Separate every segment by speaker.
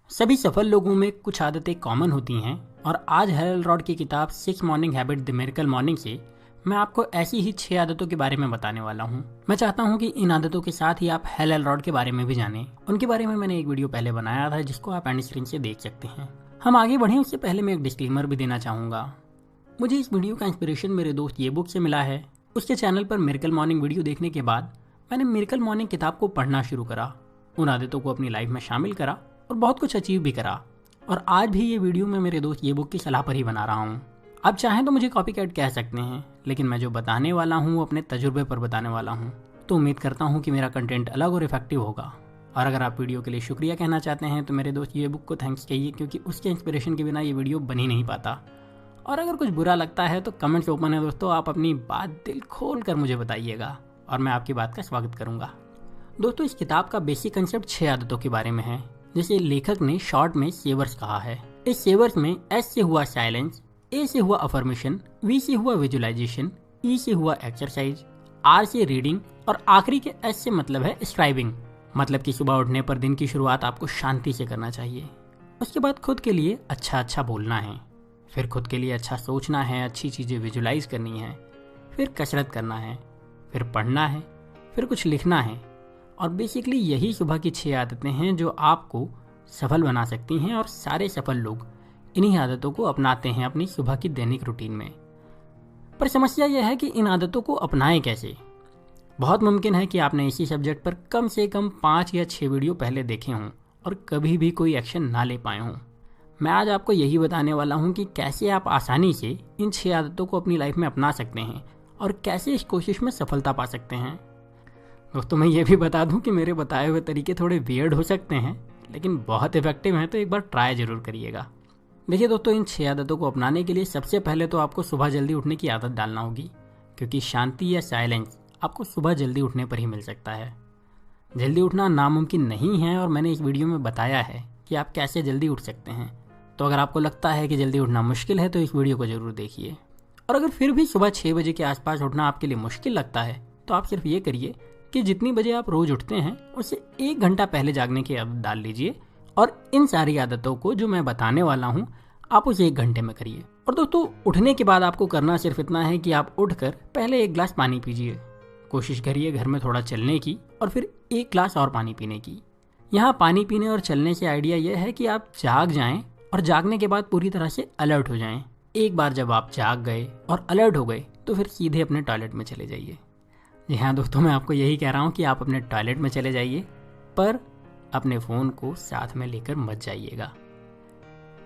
Speaker 1: सभी सफल लोगों में कुछ आदतें कॉमन होती हैं और आज हेल एलरॉड की किताब 6 morning habit the miracle morning से मैं आपको ऐसी ही 6 आदतों के बारे में बताने वाला हूँ। मैं चाहता हूँ कि इन आदतों के साथ ही आप हेल एलरॉड के बारे में भी जानें। उनके बारे में मैंने एक वीडियो पहले बनाया था जिसको आप एंड स्क्रीन से देख सकते हैं। हम आगे बढ़ें उससे पहले मैं एक डिस्क्लेमर भी देना चाहूँगा। मुझे इस वीडियो का इंस्पिरेशन मेरे दोस्त ये बुक से मिला है। उसके चैनल पर मिरेकल मॉर्निंग वीडियो देखने के बाद मैंने मिरेकल मॉर्निंग किताब को पढ़ना शुरू करा, उन आदतों को अपनी लाइफ में शामिल करा और बहुत कुछ अचीव भी करा। और आज भी ये वीडियो मैं मेरे दोस्त ये बुक की सलाह पर ही बना रहा हूँ। आप चाहें तो मुझे कॉपी कैट कह सकते हैं, लेकिन मैं जो बताने वाला हूँ वो अपने तजुर्बे पर बताने वाला हूँ। तो उम्मीद करता हूँ कि मेरा कंटेंट अलग और इफेक्टिव होगा। और अगर आप वीडियो के लिए शुक्रिया कहना चाहते हैं तो मेरे दोस्त ये बुक को थैंक्स कहिए, क्योंकि उसके इंस्पिरेशन के बिना ये वीडियो बन ही नहीं पाता। और अगर कुछ बुरा लगता है तो कमेंट्स ओपन है दोस्तों, आप अपनी बात दिल खोल कर मुझे बताइएगा और मैं आपकी बात का स्वागत करूंगा। दोस्तों, इस किताब का बेसिक कंसेप्ट 6 आदतों के बारे में है, जिसे लेखक ने शॉर्ट में सेवर्स कहा है। इस सेवर्स में एस से हुआ साइलेंस, ए से हुआ अफर्मेशन, वी से हुआ विजुअलाइजेशन, ई से हुआ एक्सरसाइज, आर से रीडिंग और आखिरी के एस से मतलब है स्क्राइबिंग। मतलब कि सुबह उठने पर दिन की शुरुआत आपको शांति से करना चाहिए। उसके बाद खुद के लिए अच्छा अच्छा बोलना है, फिर खुद के लिए अच्छा सोचना है, अच्छी चीज़ें विजुलाइज करनी है, फिर कसरत करना है, फिर पढ़ना है, फिर कुछ लिखना है। और बेसिकली यही सुबह की 6 आदतें हैं जो आपको सफल बना सकती हैं और सारे सफल लोग इन्हीं आदतों को अपनाते हैं अपनी सुबह की दैनिक रूटीन में। पर समस्या यह है कि इन आदतों को अपनाएं कैसे। बहुत मुमकिन है कि आपने इसी सब्जेक्ट पर कम से कम 5 या 6 वीडियो पहले देखे हों और कभी भी कोई एक्शन ना ले पाए हों। मैं आज आपको यही बताने वाला हूं कि कैसे आप आसानी से इन 6 आदतों को अपनी लाइफ में अपना सकते हैं और कैसे इस कोशिश में सफलता पा सकते हैं। दोस्तों, मैं ये भी बता दूं कि मेरे बताए हुए तरीके थोड़े वियर्ड हो सकते हैं, लेकिन बहुत इफेक्टिव हैं, तो एक बार ट्राई जरूर करिएगा। देखिए दोस्तों, इन 6 आदतों को अपनाने के लिए सबसे पहले तो आपको सुबह जल्दी उठने की आदत डालना होगी, क्योंकि शांति या साइलेंस आपको सुबह जल्दी उठने पर ही मिल सकता है। जल्दी उठना नामुमकिन नहीं है और मैंने इस वीडियो में बताया है कि आप कैसे जल्दी उठ सकते हैं। तो अगर आपको लगता है कि जल्दी उठना मुश्किल है तो इस वीडियो को जरूर देखिए। और अगर फिर भी सुबह 6 बजे के आसपास उठना आपके लिए मुश्किल लगता है तो आप सिर्फ ये करिए कि जितनी बजे आप रोज उठते हैं उससे 1 घंटा पहले जागने की आदत डाल लीजिए और इन सारी आदतों को जो मैं बताने वाला हूँ आप उसे 1 घंटे में करिए। और दोस्तों, उठने के बाद आपको करना सिर्फ इतना है कि आप उठकर पहले 1 गिलास पानी पीजिए। कोशिश करिए घर में थोड़ा चलने की और फिर 1 गिलास और पानी पीने की। यहाँ पानी पीने और चलने से आइडिया यह है कि आप जाग जाएं और जागने के बाद पूरी तरह से अलर्ट हो जाएं। एक बार जब आप जाग गए और अलर्ट हो गए तो फिर सीधे अपने टॉयलेट में चले जाइए। जी हाँ दोस्तों, मैं आपको यही कह रहा हूँ कि आप अपने टॉयलेट में चले जाइए, पर अपने फ़ोन को साथ में लेकर मत जाइएगा।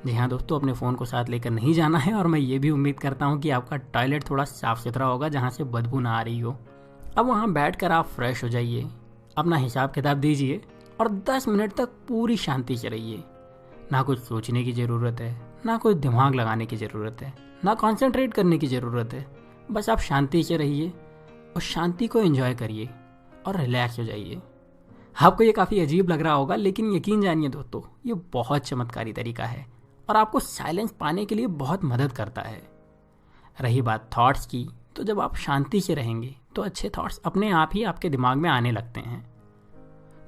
Speaker 1: जी हाँ दोस्तों, अपने फ़ोन को साथ लेकर नहीं जाना है। और मैं ये भी उम्मीद करता हूँ कि आपका टॉयलेट थोड़ा साफ़ सुथरा होगा, जहाँ से बदबू ना आ रही हो। अब वहाँ बैठकर आप फ्रेश हो जाइए, अपना हिसाब किताब दीजिए और 10 मिनट तक पूरी शांति से रहिए। ना कुछ सोचने की ज़रूरत है, ना कोई दिमाग लगाने की ज़रूरत है, ना कॉन्सेंट्रेट करने की ज़रूरत है। बस आप शांति से रहिए और शांति को एंजॉय करिए और रिलैक्स हो जाइए। आपको ये काफ़ी अजीब लग रहा होगा, लेकिन यकीन जानिए दोस्तों, ये बहुत चमत्कारी तरीका है और आपको साइलेंस पाने के लिए बहुत मदद करता है। रही बात थॉट्स की, तो जब आप शांति से रहेंगे तो अच्छे थॉट्स अपने आप ही आपके दिमाग में आने लगते हैं।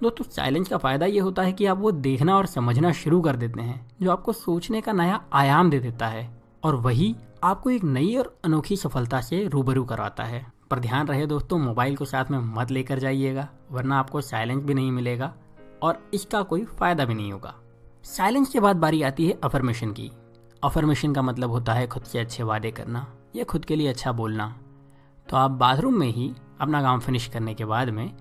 Speaker 1: दोस्तों, साइलेंस का फ़ायदा ये होता है कि आप वो देखना और समझना शुरू कर देते हैं जो आपको सोचने का नया आयाम दे देता है, और वही आपको एक नई और अनोखी सफलता से रूबरू करवाता है। पर ध्यान रहे दोस्तों, मोबाइल को साथ में मत लेकर जाइएगा, वरना आपको साइलेंस भी नहीं मिलेगा और इसका कोई फ़ायदा भी नहीं होगा। साइलेंस के बाद बारी आती है अफर्मेशन की। अफर्मेशन का मतलब होता है खुद से अच्छे वादे करना या खुद के लिए अच्छा बोलना। तो आप बाथरूम में ही अपना काम फिनिश करने के बाद में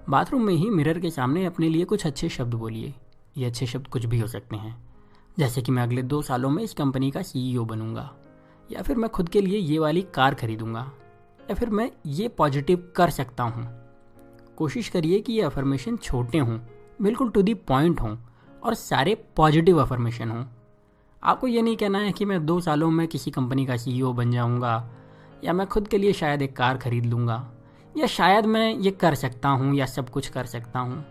Speaker 1: बाथरूम में ही मिरर के सामने अपने लिए कुछ अच्छे शब्द बोलिए। ये अच्छे शब्द कुछ भी हो सकते हैं, जैसे कि मैं अगले 2 सालों में इस कंपनी का CEO बनूंगा, या फिर मैं खुद के लिए ये वाली कार खरीदूंगा, या फिर मैं ये पॉजिटिव कर सकता हूँ। कोशिश करिए कि ये अफर्मेशन छोटे हों, बिल्कुल टू दी पॉइंट हों और सारे पॉजिटिव अफर्मेशन हों। आपको ये नहीं कहना है कि मैं 2 सालों में किसी कंपनी का CEO बन जाऊँगा, या मैं खुद के लिए शायद एक कार खरीद लूँगा, या शायद मैं ये कर सकता हूँ या सब कुछ कर सकता हूँ।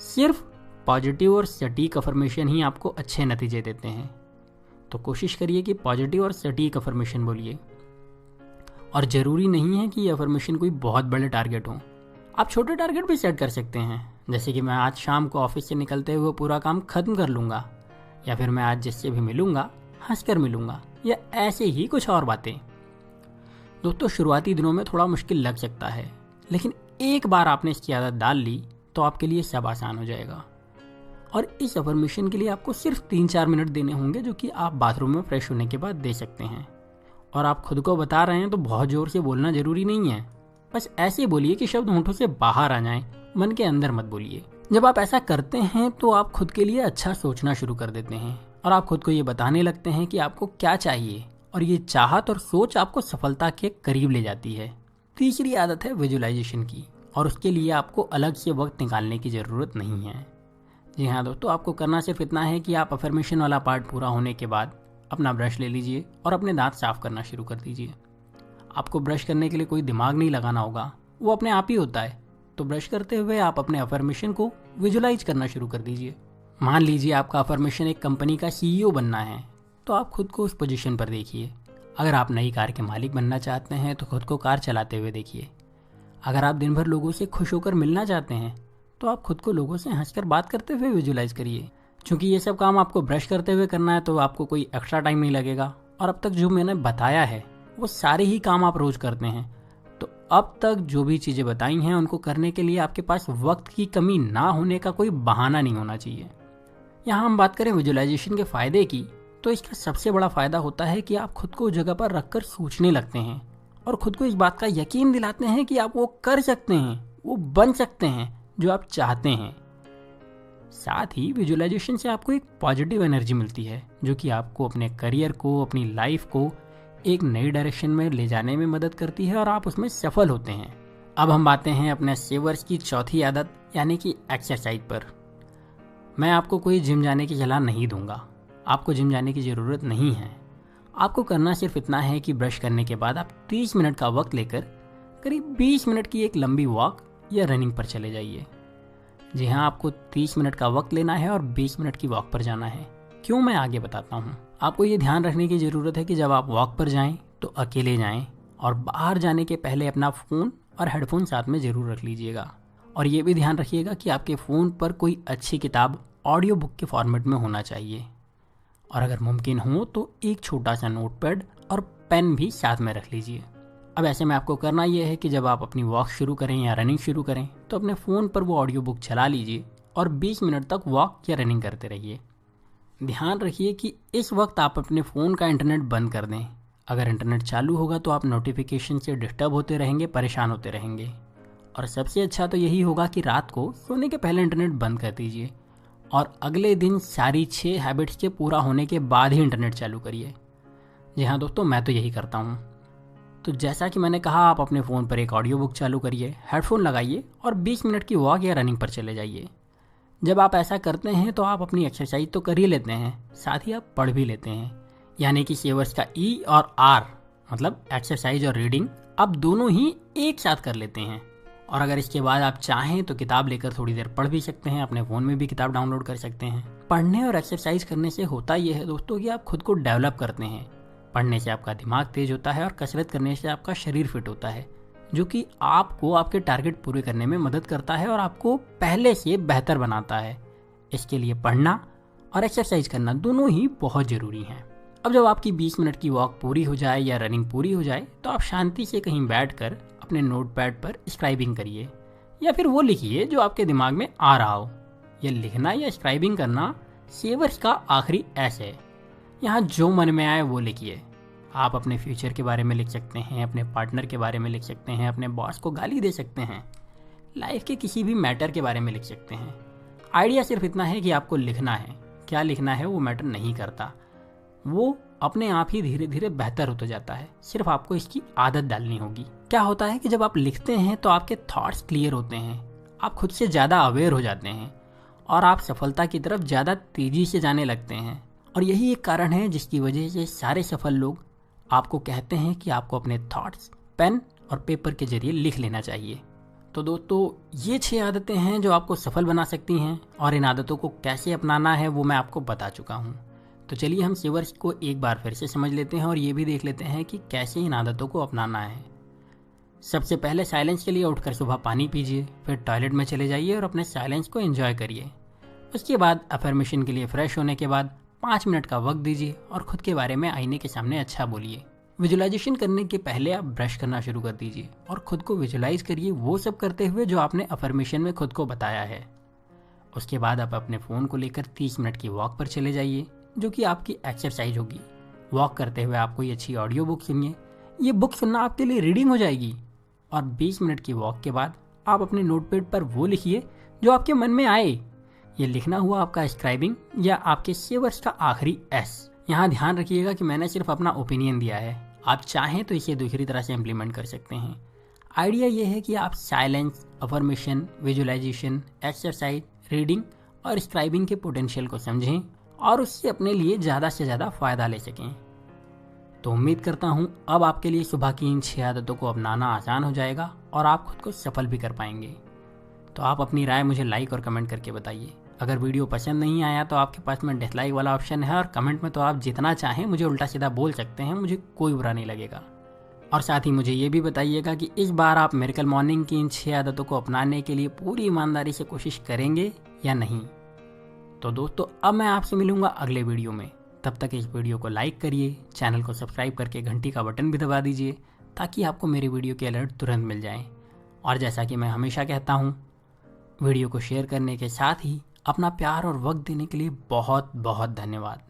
Speaker 1: सिर्फ पॉजिटिव और सटीक अफर्मेशन ही आपको अच्छे नतीजे देते हैं। तो कोशिश करिए कि पॉजिटिव और सटीक अफर्मेशन बोलिए। और ज़रूरी नहीं है कि ये अफर्मेशन कोई बहुत बड़े टारगेट हो, आप छोटे टारगेट भी सेट कर सकते हैं। जैसे कि मैं आज शाम को ऑफिस से निकलते हुए पूरा काम खत्म कर लूँगा, या फिर मैं आज जिससे भी मिलूँगा हंसकर मिलूँगा, या ऐसे ही कुछ और बातें। दोस्तों, शुरुआती दिनों में थोड़ा मुश्किल लग सकता है, लेकिन एक बार आपने इसकी आदत डाल ली तो आपके लिए सब आसान हो जाएगा। और इस अफर्मेशन के लिए आपको सिर्फ 3-4 मिनट देने होंगे, जो कि आप बाथरूम में फ्रेश होने के बाद दे सकते हैं। और आप खुद को बता रहे हैं तो बहुत ज़ोर से बोलना ज़रूरी नहीं है, बस ऐसे बोलिए कि शब्द होंठों से बाहर आ जाएं, मन के अंदर मत बोलिए। जब आप ऐसा करते हैं तो आप खुद के लिए अच्छा सोचना शुरू कर देते हैं और आप खुद को ये बताने लगते हैं कि आपको क्या चाहिए, और ये चाहत और सोच आपको सफलता के करीब ले जाती है। तीसरी आदत है विजुअलाइजेशन की, और उसके लिए आपको अलग से वक्त निकालने की ज़रूरत नहीं है। जी हाँ दोस्तों, आपको करना सिर्फ इतना है कि आप अफर्मेशन वाला पार्ट पूरा होने के बाद अपना ब्रश ले लीजिए और अपने दांत साफ करना शुरू कर दीजिए। आपको ब्रश करने के लिए कोई दिमाग नहीं लगाना होगा, वो अपने आप ही होता है। तो ब्रश करते हुए आप अपने अफर्मेशन को विजुलाइज करना शुरू कर दीजिए। मान लीजिए आपका अफर्मेशन एक कंपनी का CEO बनना है, तो आप खुद को उस पोजीशन पर देखिए। अगर आप नई कार के मालिक बनना चाहते हैं तो खुद को कार चलाते हुए देखिए। अगर आप दिन भर लोगों से खुश होकर मिलना चाहते हैं तो आप खुद को लोगों से हंसकर बात करते हुए विजुलाइज करिए। क्योंकि ये सब काम आपको ब्रश करते हुए करना है तो आपको कोई एक्स्ट्रा टाइम नहीं लगेगा, और अब तक जो मैंने बताया है वो सारे ही काम आप रोज करते हैं। तो अब तक जो भी चीज़ें बताई हैं उनको करने के लिए आपके पास वक्त की कमी ना होने का कोई बहाना नहीं होना चाहिए। यहाँ हम बात करें विजुअलाइजेशन के फ़ायदे की, तो इसका सबसे बड़ा फ़ायदा होता है कि आप खुद को उस जगह पर रखकर सोचने लगते हैं और खुद को इस बात का यकीन दिलाते हैं कि आप वो कर सकते हैं, वो बन सकते हैं जो आप चाहते हैं। साथ ही विजुअलाइजेशन से आपको एक पॉजिटिव एनर्जी मिलती है, जो कि आपको अपने करियर को, अपनी लाइफ को एक नई डायरेक्शन में ले जाने में मदद करती है और आप उसमें सफल होते हैं। अब हम बातें हैं अपने सेवर्स की चौथी आदत यानी कि एक्सरसाइज पर। मैं आपको कोई जिम जाने की सलाह नहीं दूंगा, आपको जिम जाने की ज़रूरत नहीं है। आपको करना सिर्फ इतना है कि ब्रश करने के बाद आप 30 मिनट का वक्त लेकर करीब 20 मिनट की एक लंबी वॉक या रनिंग पर चले जाइए। जी हाँ, आपको 30 मिनट का वक्त लेना है और 20 मिनट की वॉक पर जाना है। क्यों, मैं आगे बताता हूँ। आपको ये ध्यान रखने की ज़रूरत है कि जब आप वॉक पर जाएं तो अकेले जाएं, और बाहर जाने के पहले अपना फ़ोन और हेडफोन साथ में ज़रूर रख लीजिएगा। और ये भी ध्यान रखिएगा कि आपके फ़ोन पर कोई अच्छी किताब ऑडियो बुक के फॉर्मेट में होना चाहिए, और अगर मुमकिन हो तो एक छोटा सा नोटपैड और पेन भी साथ में रख लीजिए। अब ऐसे में आपको करना यह है कि जब आप अपनी वॉक शुरू करें या रनिंग शुरू करें तो अपने फ़ोन पर वो ऑडियो बुक चला लीजिए और 20 मिनट तक वॉक या रनिंग करते रहिए। ध्यान रखिए कि इस वक्त आप अपने फ़ोन का इंटरनेट बंद कर दें। अगर इंटरनेट चालू होगा तो आप नोटिफिकेशन से डिस्टर्ब होते रहेंगे, परेशान होते रहेंगे। और सबसे अच्छा तो यही होगा कि रात को सोने के पहले इंटरनेट बंद कर दीजिए और अगले दिन सारी 6 हैबिट्स के पूरा होने के बाद ही इंटरनेट चालू करिए। जी हाँ दोस्तों, मैं तो यही करता हूँ। तो जैसा कि मैंने कहा, आप अपने फ़ोन पर एक ऑडियो बुक चालू करिए, हेडफोन लगाइए और 20 मिनट की वॉक या रनिंग पर चले जाइए। जब आप ऐसा करते हैं तो आप अपनी एक्सरसाइज तो कर ही लेते हैं, साथ ही आप पढ़ भी लेते हैं। यानी कि सेवर्स का E और R मतलब एक्सरसाइज और रीडिंग आप दोनों ही एक साथ कर लेते हैं। और अगर इसके बाद आप चाहें तो किताब लेकर थोड़ी देर पढ़ भी सकते हैं, अपने फ़ोन में भी किताब डाउनलोड कर सकते हैं। पढ़ने और एक्सरसाइज करने से होता यह है दोस्तों कि आप खुद को डेवलप करते हैं। पढ़ने से आपका दिमाग तेज होता है और कसरत करने से आपका शरीर फिट होता है, जो कि आपको आपके टारगेट पूरे करने में मदद करता है और आपको पहले से बेहतर बनाता है। इसके लिए पढ़ना और एक्सरसाइज करना दोनों ही बहुत ज़रूरी हैं। अब जब आपकी 20 मिनट की वॉक पूरी हो जाए या रनिंग पूरी हो जाए तो आप शांति से कहीं बैठकर अपने नोटपैड पर स्क्राइबिंग करिए या फिर वो लिखिए जो आपके दिमाग में आ रहा हो। यह लिखना या स्क्राइबिंग करना सेवर्स का आखिरी एस है। यहाँ जो मन में आए वो लिखिए। आप अपने फ्यूचर के बारे में लिख सकते हैं, अपने पार्टनर के बारे में लिख सकते हैं, अपने बॉस को गाली दे सकते हैं, लाइफ के किसी भी मैटर के बारे में लिख सकते हैं। आइडिया सिर्फ इतना है कि आपको लिखना है, क्या लिखना है वो मैटर नहीं करता, वो अपने आप ही धीरे धीरे बेहतर होता जाता है। सिर्फ आपको इसकी आदत डालनी होगी। क्या होता है कि जब आप लिखते हैं तो आपके थॉट्स क्लियर होते हैं, आप खुद से ज़्यादा अवेयर हो जाते हैं और आप सफलता की तरफ ज़्यादा तेज़ी से जाने लगते हैं। और यही एक कारण है जिसकी वजह से सारे सफल लोग आपको कहते हैं कि आपको अपने थॉट्स पेन और पेपर के जरिए लिख लेना चाहिए। तो दोस्तों, ये 6 आदतें हैं जो आपको सफल बना सकती हैं, और इन आदतों को कैसे अपनाना है वो मैं आपको बता चुका हूँ। तो चलिए हम सेवर्स को एक बार फिर से समझ लेते हैं और ये भी देख लेते हैं कि कैसे इन आदतों को अपनाना है। सबसे पहले साइलेंस के लिए उठकर सुबह पानी पीजिए, फिर टॉयलेट में चले जाइए और अपने साइलेंस को एंजॉय करिए। उसके बाद अफर्मेशन के लिए फ्रेश होने के बाद 5 मिनट का वक्त दीजिए और खुद के बारे में आईने के सामने अच्छा बोलिए। विजुअलाइजेशन करने के पहले आप ब्रश करना शुरू कर दीजिए और खुद को विजुअलाइज करिए वो सब करते हुए जो आपने अफर्मेशन में खुद को बताया है। उसके बाद आप अपने फ़ोन को लेकर 30 मिनट की वॉक पर चले जाइए, जो कि आपकी एक्सरसाइज होगी। वॉक करते हुए आप कोई अच्छी ऑडियो बुक सुनिए, ये बुक सुनना आपके लिए रीडिंग हो जाएगी। और 20 मिनट की वॉक के बाद आप अपने नोटपैड पर वो लिखिए जो आपके मन में आए। ये लिखना हुआ आपका स्क्राइबिंग या आपके सेवर्स का आखिरी एस। यहाँ ध्यान रखिएगा कि मैंने सिर्फ अपना ओपिनियन दिया है, आप चाहें तो इसे दूसरी तरह से इम्प्लीमेंट कर सकते हैं। आइडिया ये है कि आप silence, affirmation, visualisation, exercise, reading और स्क्राइबिंग के पोटेंशियल को समझें और उससे अपने लिए ज़्यादा से ज़्यादा फ़ायदा ले सकें। तो उम्मीद करता हूँ अब आपके लिए सुबह की इन 6 आदतों को अपनाना आसान हो जाएगा और आप खुद को सफल भी कर पाएंगे। तो आप अपनी राय मुझे लाइक और कमेंट करके बताइए। अगर वीडियो पसंद नहीं आया तो आपके पास में डिसलाइक वाला ऑप्शन है और कमेंट में तो आप जितना चाहें मुझे उल्टा सीधा बोल सकते हैं, मुझे कोई बुरा नहीं लगेगा। और साथ ही मुझे ये भी बताइएगा कि इस बार आप मिरेकल मॉर्निंग की इन 6 आदतों को अपनाने के लिए पूरी ईमानदारी से कोशिश करेंगे या नहीं। तो दोस्तों अब मैं आपसे मिलूंगा अगले वीडियो में। तब तक इस वीडियो को लाइक करिए, चैनल को सब्सक्राइब करके घंटी का बटन भी दबा दीजिए ताकि आपको मेरे वीडियो के अलर्ट तुरंत मिल जाएं। और जैसा कि मैं हमेशा कहता हूँ, वीडियो को शेयर करने के साथ ही अपना प्यार और वक्त देने के लिए बहुत बहुत धन्यवाद।